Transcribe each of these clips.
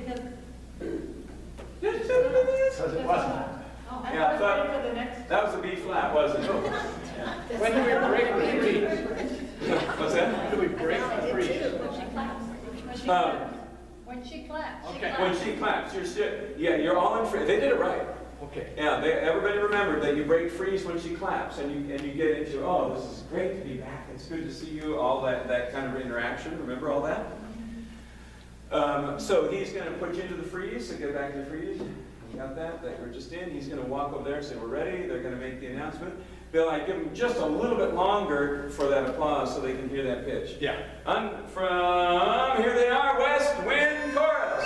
Because. Because it wasn't. Oh, Yeah, I I thought- was ready for the next. That was a B flat, wasn't it? Yeah. When do we break the freeze? What's that? When do we break the freeze? When she claps. When she Um, claps. When she claps. She Okay. claps. When she claps, you're still, yeah, you're all in freeze. They did it right. Okay. Yeah, everybody remembered that you break freeze when she claps, and you get into, oh, this is great to be back. It's good to see you. All that kind of interaction. Remember all that? So he's going to put you into the freeze. So get back to the freeze. You got that? That you're just in. He's going to walk over there and say, we're ready. They're going to make the announcement. Bill, I give them just a little bit longer for that applause so they can hear that pitch. Yeah. Here they are, West Wind Chorus.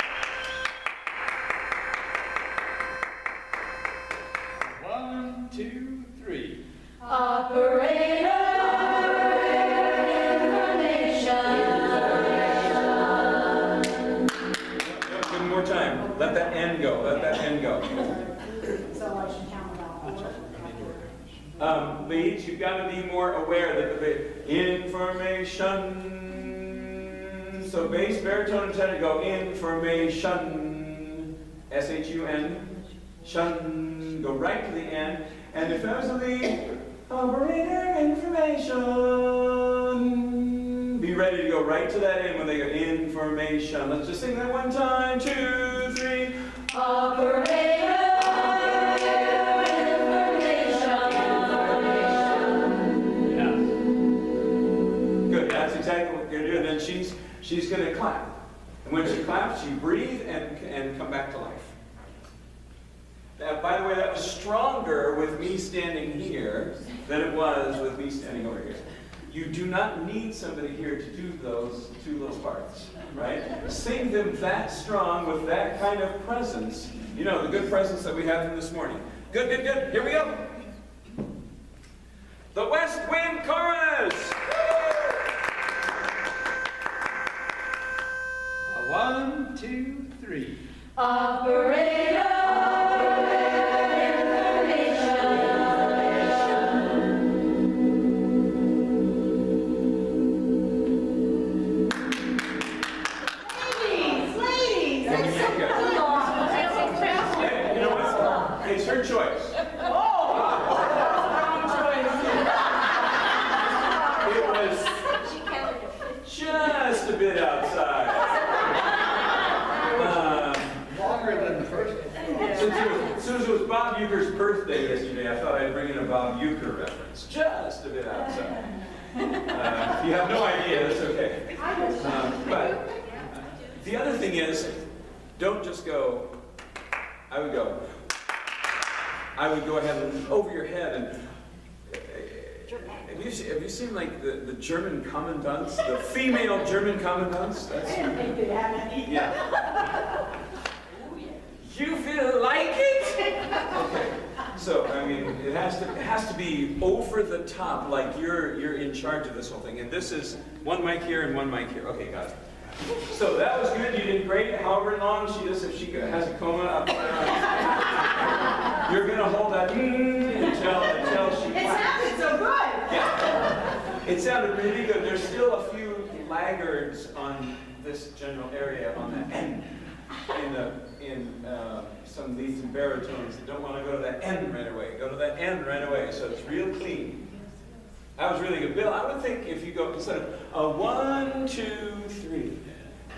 1, 2, 3. Operator information. One more time. Let that end go. Let that end go. So I should count it out. Leads, you've got to be more aware that the information. So bass, baritone, and tenor go information. S-H-U-N. Shun. Go right to the end. And if that was the lead, operator information. Be ready to go right to that end when they go information. Let's just sing that one time. 2, 3. Operator Good, that's exactly what you're going to do. And then she's going to clap. And when she claps, you breathe and come back to life. Now, by the way, that was stronger with me standing here than it was with me standing over here. You do not need somebody here to do those two little parts, right? Sing them that strong with that kind of presence. You know, the good presence that we had from this morning. Good, good, good. Here we go. The West Wind Chorus. 1, 2, 3. Operator ladies, Hey, you know what? It's her choice. It was just a bit outside. Longer than the first one. Since it was Bob Euchre's birthday yesterday, I thought I'd bring in a Bob Euchre reference. Just a bit outside. If you have no idea, that's okay. But the other thing is, don't just go, I would go ahead and over your head and have you seen like the German commandants, the female German commandants? That's, yeah. You feel like it? Okay. So I mean, it has to be over the top, like you're in charge of this whole thing. And this is one mic here and one mic here. Okay, got it. So that was good. You did great. However long she is, if she has a coma up there, you're gonna hold that until she. It sounded so good. Yeah. It sounded really good. There's still a few laggards on this general area on the end. In some leads and baritones that don't want to go to that end right away. Go to that end right away, so it's real clean. That was really good. Bill, I would think if you go instead of a 1, 2, 3,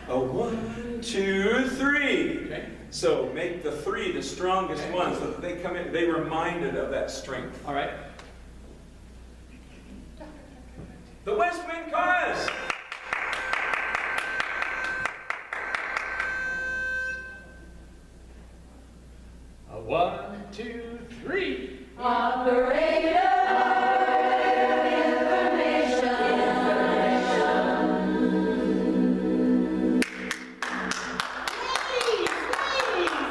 a 1, 2, 3. Okay. So make the 3 the strongest one so that they come in, they reminded of that strength. All right. The West Wind Chorus! A 1, 2, 3. Operator information. Ladies,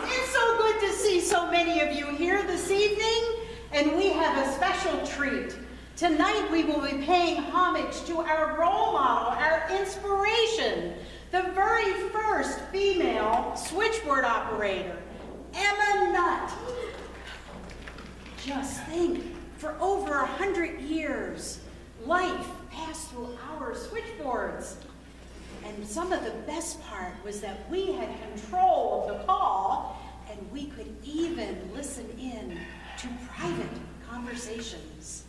it's so good to see so many of you here this evening, and we have a special treat. Tonight we will be paying homage to our role model, our inspiration, the very first female switchboard operator, Emma Nutt. Just think, for over 100 years, life passed through our switchboards. And some of the best part was that we had control of the call, and we could even listen in to private conversations.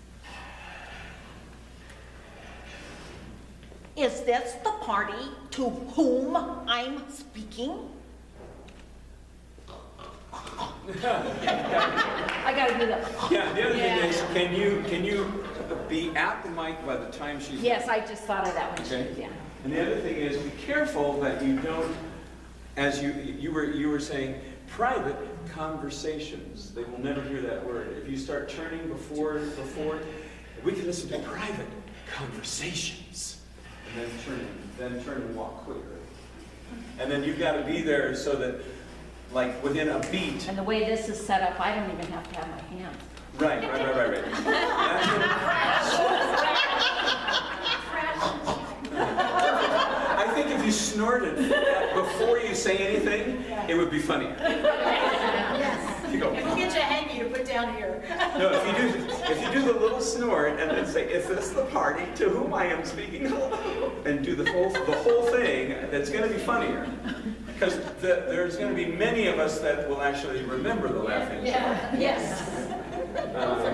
Is this the party to whom I'm speaking? I gotta do that. Yeah, the other thing is, can you be at the mic by the time she's... Yes, I just thought of that one. Okay. Yeah. And the other thing is, be careful that you don't, as you were saying, private conversations. They will never hear that word. If you start turning before, we can listen to private conversations. And then turn and walk quicker. And then you've got to be there so that, like, within a beat. And the way this is set up, I don't even have to have my hands. Right. That's I think if you snorted before you say anything, it would be funnier. Yes. You go. If you get your hanky to put down here. No, if you do the little snort and then say, "Is this the party to whom I am speaking?" and do the whole thing, that's going to be funnier. Because there's going to be many of us that will actually remember the laughing. Yeah. Yes.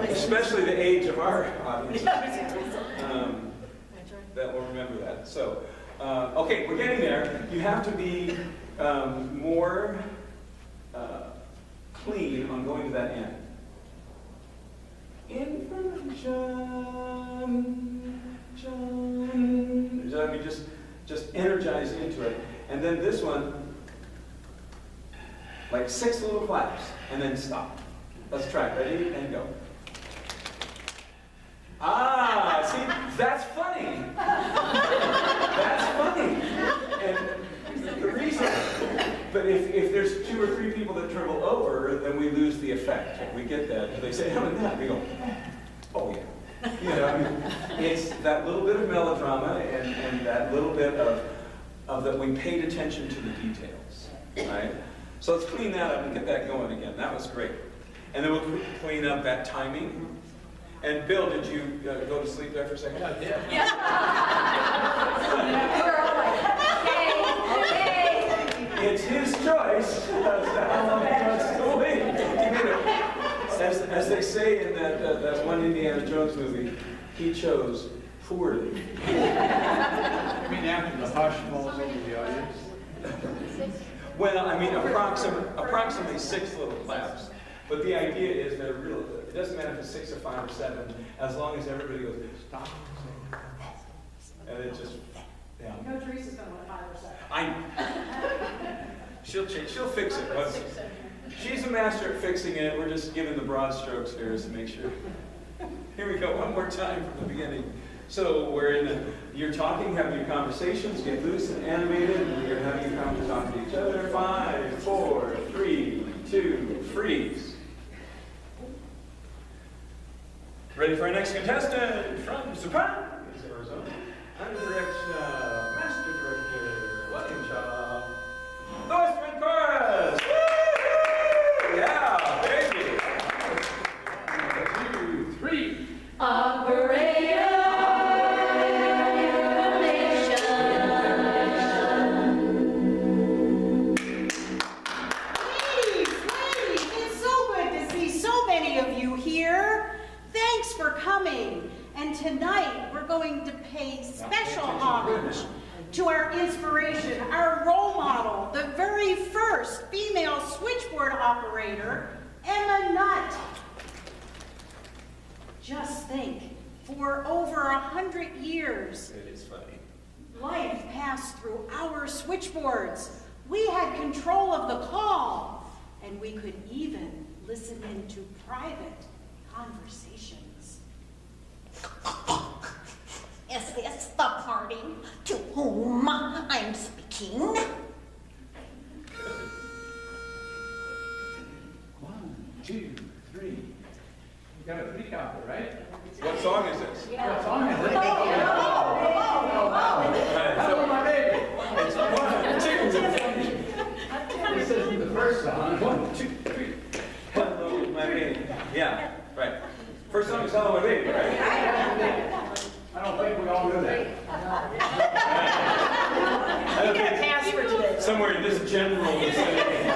Especially the age of our audience. That will remember that. So, okay, we're getting there. You have to be more clean on going to that end. In front of John. I mean, just energize into it. And then this one, like 6 little claps, and then stop. Let's try it. Ready? And go. Ah, see, that's funny. That's funny. And the reason, but if there's 2 or 3 people that dribble over, then we lose the effect. We get that. They say, "How did that?" We go, "Oh yeah." You know, I mean, it's that little bit of melodrama and that little bit of that we paid attention to the details, right? So let's clean that up and get that going again. That was great. And then we'll clean up that timing. And Bill, did you go to sleep there for a second? Yeah, I did. Okay. It's his choice. That's the way. As they say in that one Indiana Jones movie, he chose poorly. You mean after the hush falls over the audience? Well, I mean, approximately 6 little claps. But the idea is that it doesn't matter if it's 6 or 5 or 7, as long as everybody goes, "Stop." And it just, yeah. No, Teresa's going to want 5 or 7. She'll fix it. She's a master at fixing it. We're just giving the broad strokes here to make sure. Here we go, one more time from the beginning. So you're talking, having your conversations, get loose and animated, and you're having your conversations, talking to each other. 5, 4, 3, 2, freeze. Ready for our next contestant from Surprise, Arizona, under the direction of Master Director William Shaw, the Western Chorus. Woo! Yeah, baby. 1, 2, 3. Operator Ladies, it's so good to see so many of you here. Thanks for coming. And tonight we're going to pay special homage to our inspiration, our role model, the very first female switchboard operator, Emma Nutt. Just think, for over 100 years, It is funny. life passed through our switchboards. We had control of the call, and we could even listen into private conversations. Is this the party to whom I'm speaking? 1, 2, 3. You got a 3 counter, right? What song is this? What song is it? Right, Hello, so my baby. it's 1, 2, 3. This isn't the first song. 1, 2, 3. Hello, my baby. Yeah, right. First song is Hello, my baby, right? I don't think we all knew that. general vicinity.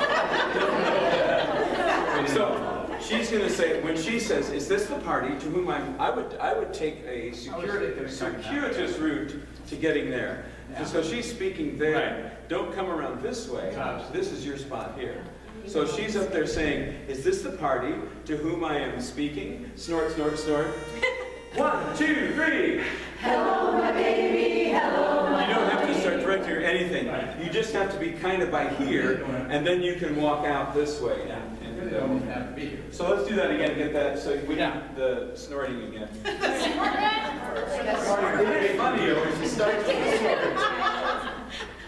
So she's going to say, when she says, "Is this the party to whom I would take a circuitous route to getting there." Yeah. So she's speaking there. Right. Don't come around this way. Gotcha. This is your spot here. So she's up there saying, "Is this the party to whom I am speaking?" Snort, snort, snort. 1, 2, 3. Hello, my baby, hello, my You don't have to start directing or anything. You just have to be kind of by here, and then you can walk out this way. It don't even have to be here. So let's do that again. Get that. So we Yeah. need the snorting again. It's funny when she starts with the snort.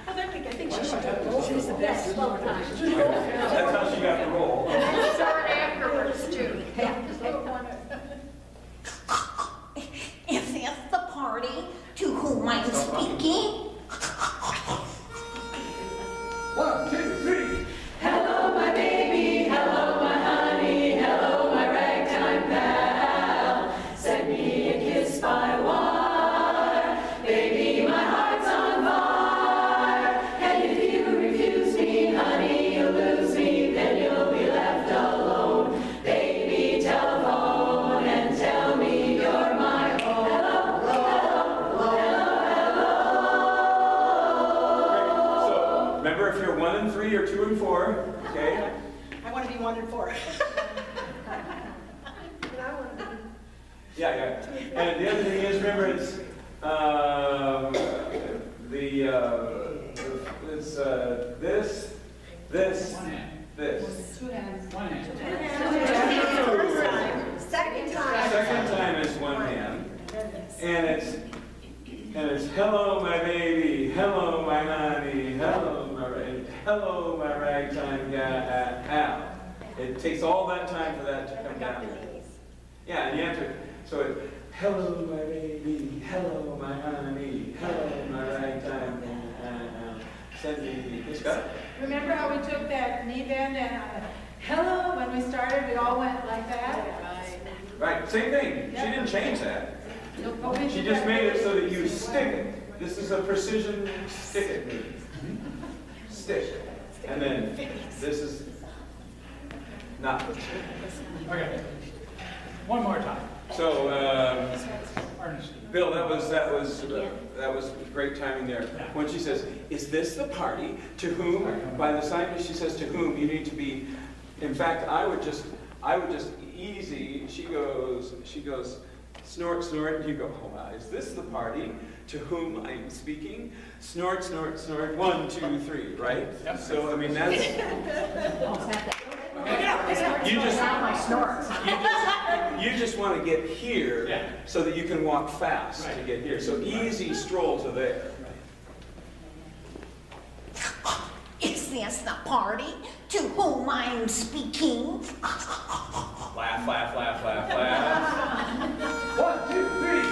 I think she should. She's the best. That's how she got the role. Start afterwards, too. Is this the party to whom I'm speaking? 1, 2, 3. Hello, my baby, hello, my honey, hello, my ragtime pal. Send me a kiss by wire, baby, my heart's on fire. And if you refuse me, honey, you'll lose me, then you'll be left alone. Baby, telephone and tell me you're my home. So remember, if you're 1 and 3 or 2 and 4, okay? I want to be 1 and 4. Yeah, yeah. And the other thing is, remember, it's this, One hand. this. One hand. Second time. Second time is 1 hand, and it's hello my baby, hello my honey, hello my ragtime gal. It takes all that time for that to come down. Yeah, and you have to. So it's hello my baby, hello my honey, hello my ragtime gal. Send me. It's got it. Remember how we took that knee bend and hello, when we started, we all went like that? Right, same thing. She didn't change that. But we She did just that made it really- so that you stick it. This is a precision stick it move. Stick. And then this is not. Okay. One more time. So, Ernest. Bill, that was great timing there. When she says, "Is this the party to whom?" By the time she says to whom, you need to be. In fact, I would just easy. She goes, snort, snort. And you go, "Oh, wow, is this the party to whom I am speaking?" Snort, snort, snort. 1, 2, 3. Right. Yep. So I mean that's. You just want to get here Yeah. so that you can walk fast to Right. get here. So easy stroll to there. Is this the party to whom I'm speaking? Laugh, laugh, laugh, laugh, laugh. 1, 2, 3.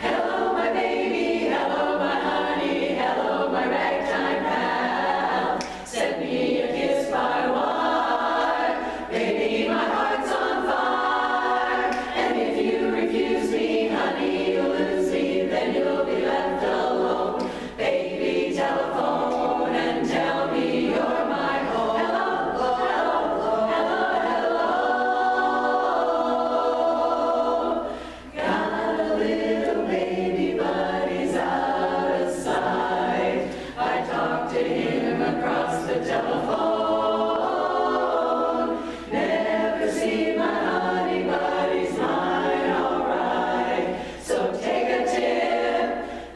Hello, my baby, hello, my honey, hello, my ragtime pal. Send me a kiss by wire, baby, my heart's on fire. And if you refuse me, honey, you'll lose me, then you'll be left alone. Baby, telephone and tell me you're my home. Hello, hello, hello, hello. Got a little baby, but he's out of sight. I talked to him across the telephone. Never seen my honey, but he's mine, alright. So take a tip,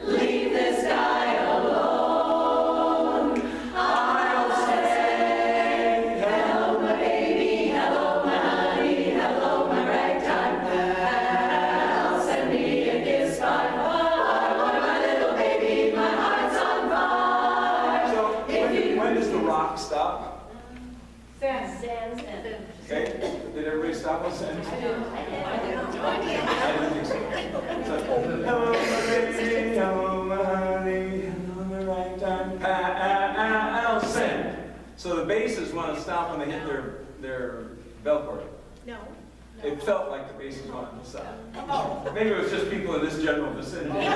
leave this guy alone. I'll say, hello my baby, hello my honey, hello my ragtime pal. Send me a kiss by wire, my little baby, my heart's on fire. So when does the rock stop? Then, Okay? Did everybody stop us? I didn't think so. So, hello my baby, hello my honey, hello my ragtime pal. Send. So the basses want to stop when they hit their bell cord. No. It felt like the basses wanted to stop. Maybe it was just people in this general vicinity.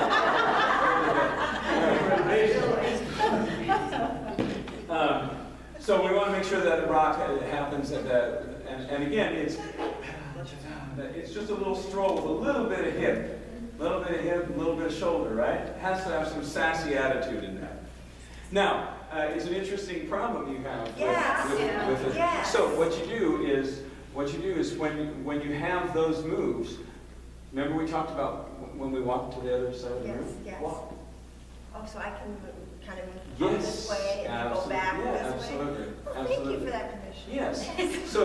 So we want to make sure that the rock happens and again, it's just a little stroll with a little bit of hip, a little bit of hip, a little bit of shoulder, right? It has to have some sassy attitude in that. Now, it's an interesting problem you have with it. Yes. So what you do is when you have those moves, remember we talked about when we walk to the other side of the room? Yes. Walk. Oh, so I can kind of come this way and then go back this way? Absolutely. Well, Absolutely. thank you for that permission. Yes. So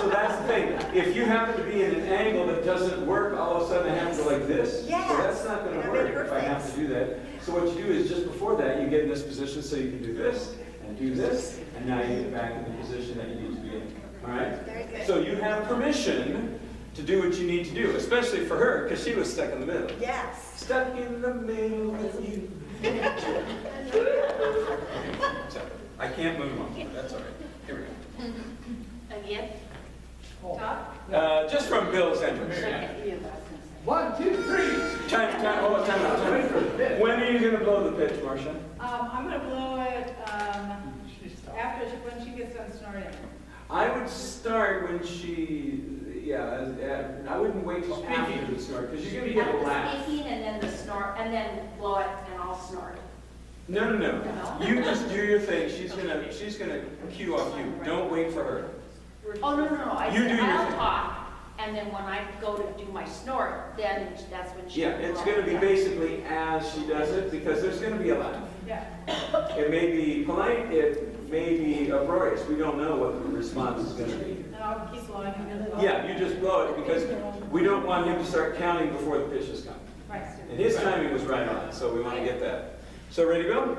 that's the thing. If you happen to be in an angle that doesn't work, all of a sudden I have to go like this. Yes. So that's not going to That'd be work if I have to do that. So what you do is just before that, you get in this position so you can do this and do this, and now you get back in the position that you need to be in. All right? Very good. So you have permission to do what you need to do, especially for her, because she was stuck in the middle. Yes. Stuck in the middle with you. So, I can't move on, but that's all right. Here we go. Again? Top? Just from Bill's entrance. 1, 2, 3. Time out. When are you going to blow the pitch, Marcia? I'm gonna blow it, when she gets done snorting. I would start when she, I wouldn't wait till after the snort, because you're going to get a laugh. Speaking and then the snort, and then blow it and I'll snort. No. You just do your thing. She's gonna cue off you. Don't wait for her. Oh, no. I You said do your I'll thing. talk, and then when I go to do my snort, then that's when she. Yeah, it's going to be basically as she does it, because there's going to be a laugh. Yeah. It may be polite, it may be uproarious. We don't know what the response is going to be. And I'll keep blowing it. Yeah, you just blow it, because we don't want him to start counting before the pitches come. Right. And his timing was right on, so we want to get that. So ready, Bill?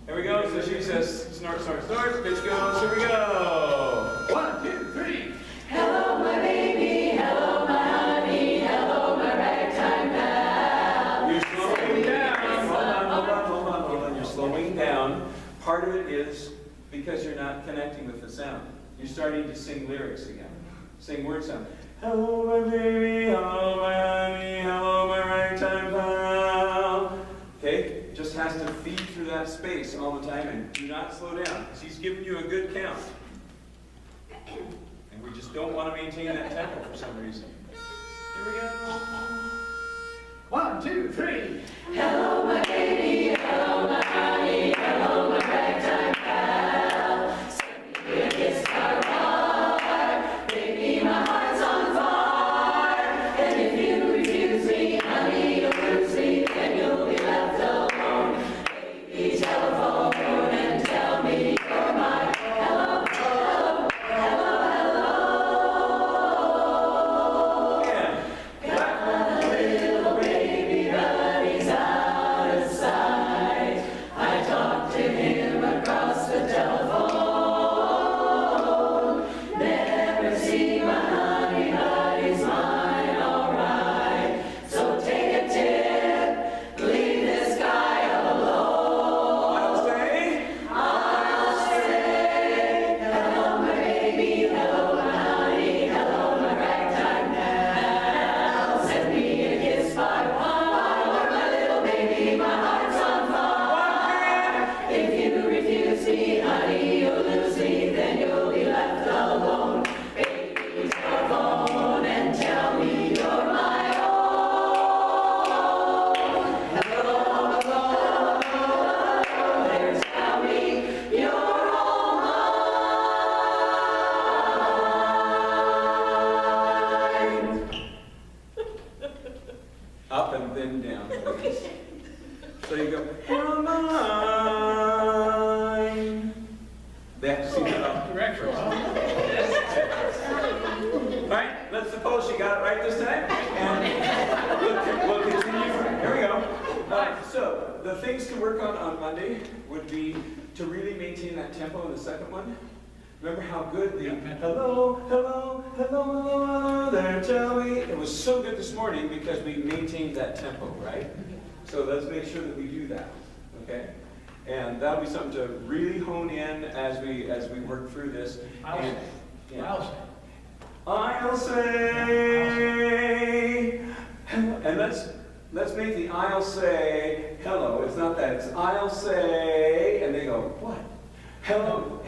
Here we go. So she says, snort, snort, snort. Pitch goes. Here we go. 1, 2, 3. Hello, my baby. Hello, my honey. Hello, my ragtime pal. You're slowing down. Hold on. You're slowing down. Part of it is because you're not connecting with the sound. You're starting to sing lyrics again. Sing word sound. Hello, my baby. Hello, my honey. Hello, my ragtime pal. Okay? Just has to feed through that space all the time, and do not slow down, because he's giving you a good count. And we just don't want to maintain that tempo for some reason. Here we go. 1, 2, 3. Hello, my baby. Hello, my honey. Hello, my ragtime pal. Send me a kiss, my heart. Baby, my heart's on fire. And if you refuse me, honey, you'll lose me. Then you'll be left alone. Baby, telephone and tell me you're my hello, hello, hello, hello. Yeah. Got a little baby, but he's out of sight. I talked to him across the telephone. Never seen my honey, but he's mine, alright. So take a tip, leave this guy alone. I'll say. I'll say, hello, my baby, hello, my honey, hello, my ragtime pal. Send me a kiss by one, my little baby, my heart's on fire. If you refuse me, honey, you'll lose me, then you'll be left alone. Baby, telephone and tell me you're my own. Hello, hello, hello, there's tell me you're all mine. Up and then down, please. So you go, you're mine. They have to see that up. Correct. All right, let's suppose she got it right this time. And we'll continue from here. We go. All right, so the things to work on Monday would be to really maintain that tempo in the second one. Remember how good the hello, hello, hello, hello, hello there, tell me. It was so good this morning because we maintained that tempo, right? So let's make sure that we do that, okay? And that'll be something to really hone in as we work through this. I'll And- say. yeah. I'll say. I'll say, and let's make the I'll say hello. It's not that. It's I'll say, and they go what? Hello.